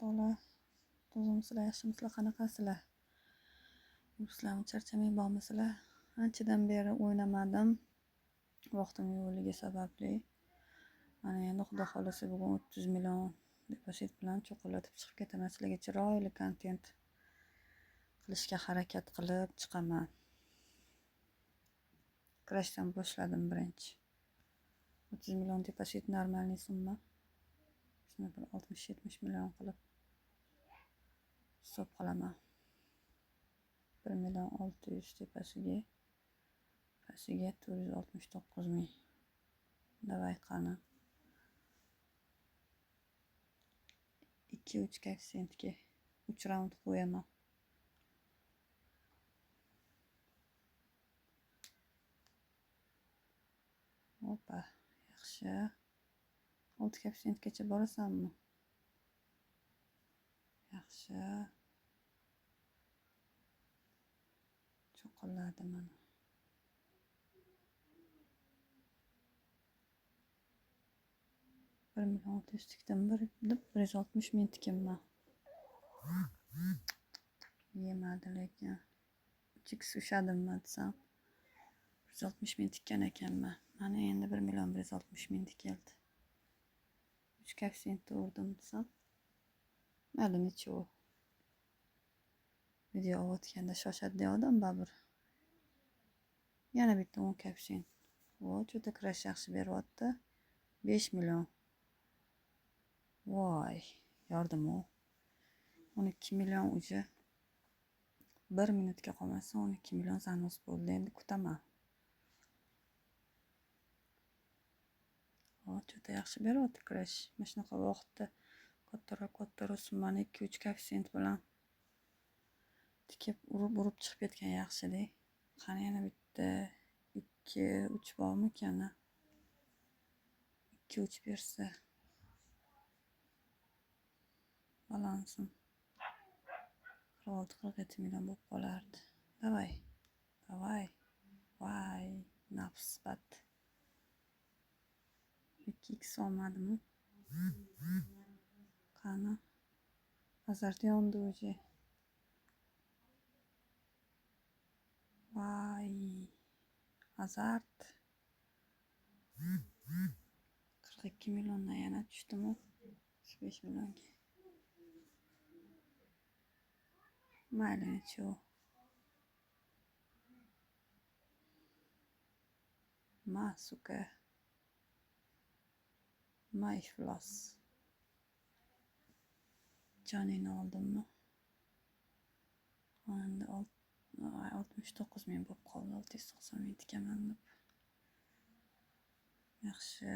o'rtoqlar, tuzimsizlar, yaxshimisizlar, qanaqasizlar? Yuribsizlarmi, charchamay bormisizlar? Anchadan beri o'ynamadim. Vaqtim yo'qligi sababli. Mana endi xudo xolasa bugun 30 million deposit bilan cho'qillatib chiqib ketaman. Sizlarga chiroyli kontent qilishga harakat qilib chiqaman. Kurashdan boshladim birinchi. 30 million deposit normalniy summa. Shuni bir 60-70 million qilib hisob qilaman. 1 million 600 tepasiga 469 ming. Davay qani. 2-3 koeffitsiyentga 3 raund qo'yaman. Opa, yaxshi. 6 koeffitsiyentgacha borasanmi? Yaxshi. Cho'qiladi mana. Bir million 600 tikdim, 160 ming tikimman. Yemadi lekin. 3x ushadimmi desam. 160 ming tikkan ekanman. Mana endi 1 million 160 ming tikildi. 3 koeffitsiyentda urdim desam. Mayli necha. Video olayotganda shoshadi odam babur. Yana bitta 10 koeffitsiyent. Juda kirash yaxshi beryapti. 5 million. Voy, yordim o. 12 million uji. 1 minutga qolmasa 12 million zanos bo'ldi. Endi kutaman. Juda yaxshi beryapti kirash. Mana shunaqa vaqtda katta summani 2-3 koeffitsiyent bilan tikib urib chiqib ketgan yaxshi-da. Qani yana bitta 2-3 bormi ekan? 2-3 bersa balansim 46-47 million bo'lib qolardi. Davay. Voy, nafs bat. 2x olmadimi? Qani. Azart yondi o'zi. Voy. Azart. 42 milliondan yana tushdimi? 35 millionga. Mayli necha. Suka. Iflos. Jonini oldimmi? Endi 69 ming bo'lib qoldi. 690 ming tikaman deb. Yaxshi.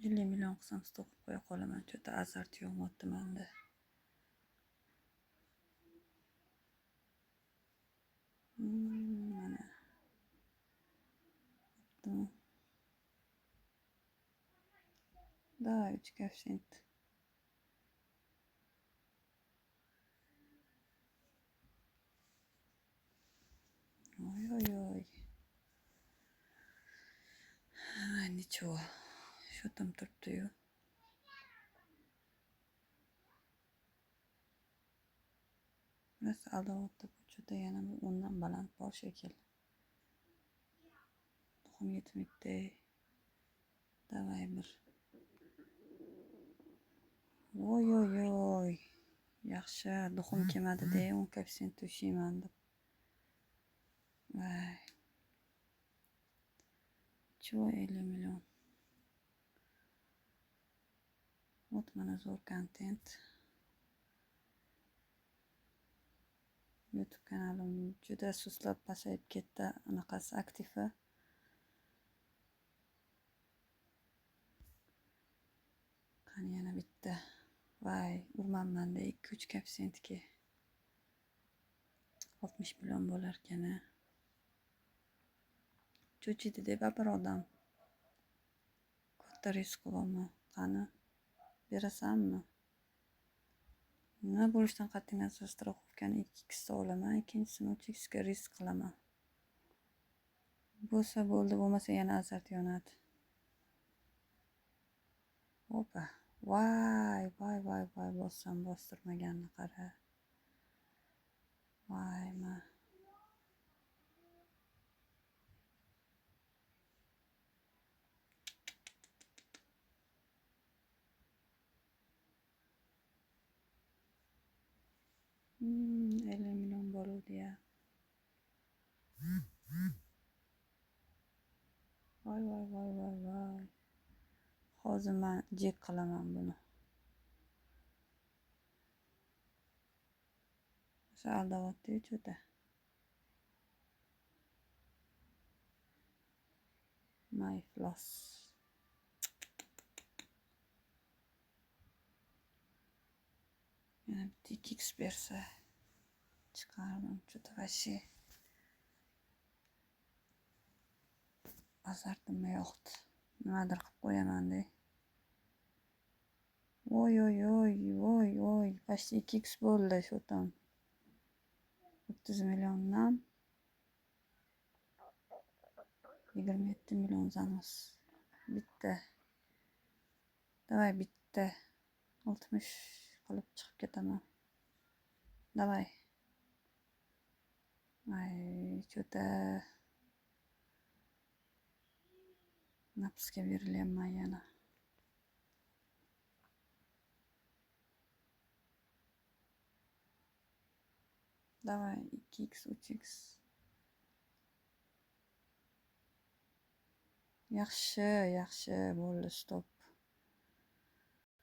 50 million qilsam stop qo'ya qolaman. Juda azart yo'qotdi menda. Mana. Da 3 koeffitsiyent. Oy. Necha. Shotim turibdi-yu. Rosa aldovotda juda yana undan baland bor shekil. Tuxum yetmikda. Davay bir. Oy. Yaxshi, duxum kelmadi-da, 10 koeffitsiyent tushiyman deb. Voy. 50 million. Mana zo'r kontent. YouTube kanalim juda sustlab pasayib ketdi. Anaqasi aktivi. Qani yana bitta. Voy, urmanmanda 2-3 koeffitsiyentga 60 million bo'lar ekan. Cho'chidi deb bir odam. Katta risk qilaman. Qani, berasanmi? Nima bo'lishidan qat'iy nazar страховкani 2x olaman, ikkinchisini 3x ga risk qilaman. Bo'lsa bo'ldi, bo'lmasa yana azart yonadi. Opa. Voy. Bossam bostirmaganni qara. Voyma. Hmm, 50 million bo'luvdi ya. Voy. Hozir men jek qilaman buni. O'sha aldavotdi-yu cho'ta. My floss. Yana bitta 2x bersa chiqardim cho'ta vashi. Azartimga yo'qdi. Nimadir qilib qo'yaman-da. Voy. Почти 2x bo'ldi sho'tam. 30 milliondan 27 million zamiz. Bitta. Davay bitta. 60 qilib chiqib ketaman. Davay. Ay, cho'ta. Napsga berilyapman yana. Davay 2x, 3x. Yaxshi bo'ldi, stop.